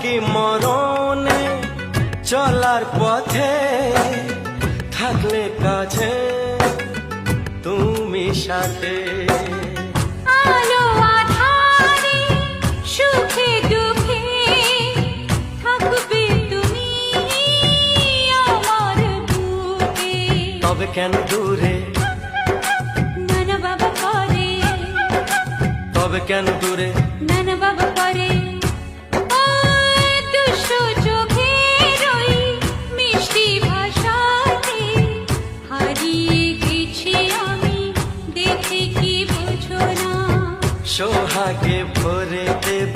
কি মরণে চলার পথে থাকলে কাছে তুমি সাথে। আলো আঁধারে সুখে দুঃখে থাকবে তুমি আমার বুকে। তবে কেন দূরে, নানা বাবা করে, তবে কেন দূরে, নানা বাবা করে। ওই দুষ্টু চোখের ওই মিষ্টি ভাষাতে হারিয়ে গেছি আমি, দেখে কি বোঝো না। সোহাগে ভরে দেব